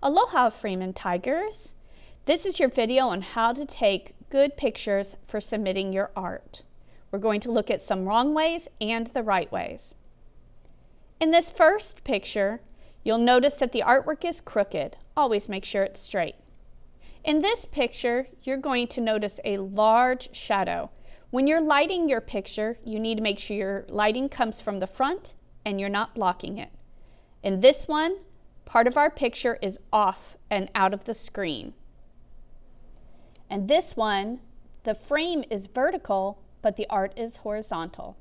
Aloha Freeman Tigers! This is your video on how to take good pictures for submitting your art. We're going to look at some wrong ways and the right ways. In this first picture, you'll notice that the artwork is crooked. Always make sure it's straight. In this picture, you're going to notice a large shadow. When you're lighting your picture, you need to make sure your lighting comes from the front and you're not blocking it. In this one, part of our picture is off and out of the screen. And this one, the frame is vertical, but the art is horizontal.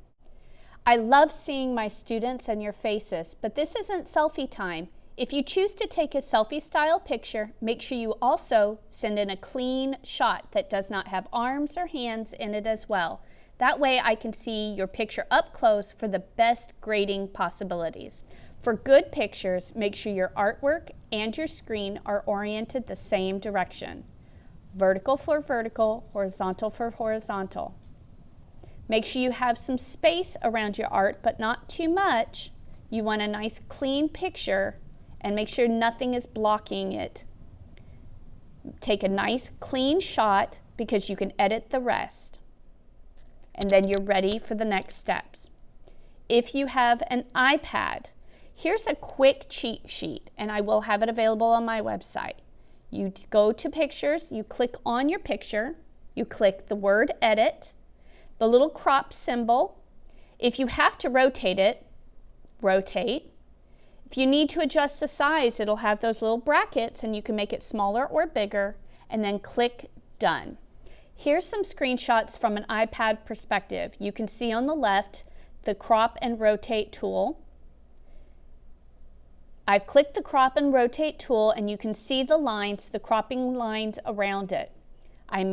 I love seeing my students and your faces, but this isn't selfie time. If you choose to take a selfie style picture, make sure you also send in a clean shot that does not have arms or hands in it as well. That way I can see your picture up close for the best grading possibilities. For good pictures, make sure your artwork and your screen are oriented the same direction. Vertical for vertical, horizontal for horizontal. Make sure you have some space around your art, but not too much. You want a nice clean picture and make sure nothing is blocking it. Take a nice clean shot because you can edit the rest. And then you're ready for the next steps. If you have an iPad, here's a quick cheat sheet, and I will have it available on my website. You go to pictures, you click on your picture, you click the word edit, the little crop symbol. If you have to rotate it, rotate. If you need to adjust the size, it'll have those little brackets and you can make it smaller or bigger, and then click done. Here's some screenshots from an iPad perspective. You can see on the left the crop and rotate tool. I've clicked the crop and rotate tool and you can see the lines, the cropping lines around it. I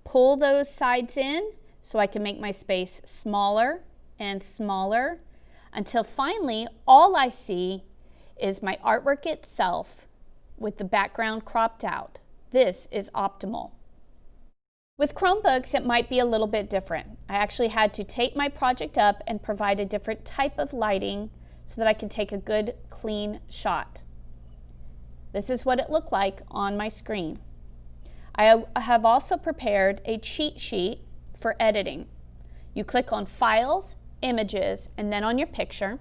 pull those sides in so I can make my space smaller and smaller until finally all I see is my artwork itself with the background cropped out. This is optimal. With Chromebooks, it might be a little bit different. I actually had to tape my project up and provide a different type of lighting so that I can take a good, clean shot. This is what it looked like on my screen. I have also prepared a cheat sheet for editing. You click on Files, Images, and then on your picture.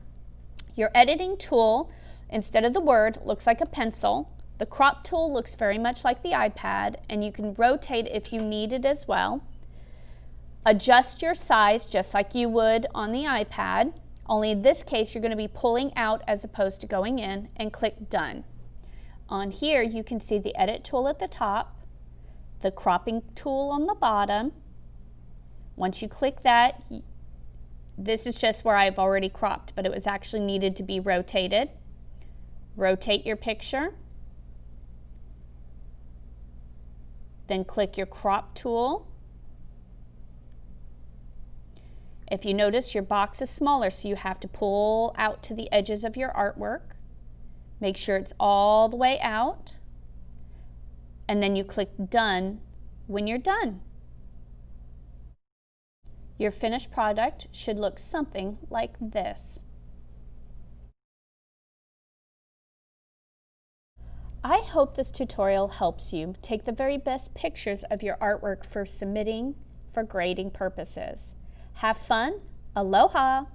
Your editing tool, instead of the word, looks like a pencil. The crop tool looks very much like the iPad, and you can rotate if you need it as well. Adjust your size just like you would on the iPad. Only in this case, you're going to be pulling out as opposed to going in, and click done. On here, you can see the edit tool at the top, the cropping tool on the bottom. Once you click that, this is just where I've already cropped, but it was actually needed to be rotated. Rotate your picture. Then click your crop tool. If you notice, your box is smaller, so you have to pull out to the edges of your artwork. Make sure it's all the way out. And then you click done when you're done. Your finished product should look something like this. I hope this tutorial helps you take the very best pictures of your artwork for submitting for grading purposes. Have fun. Aloha!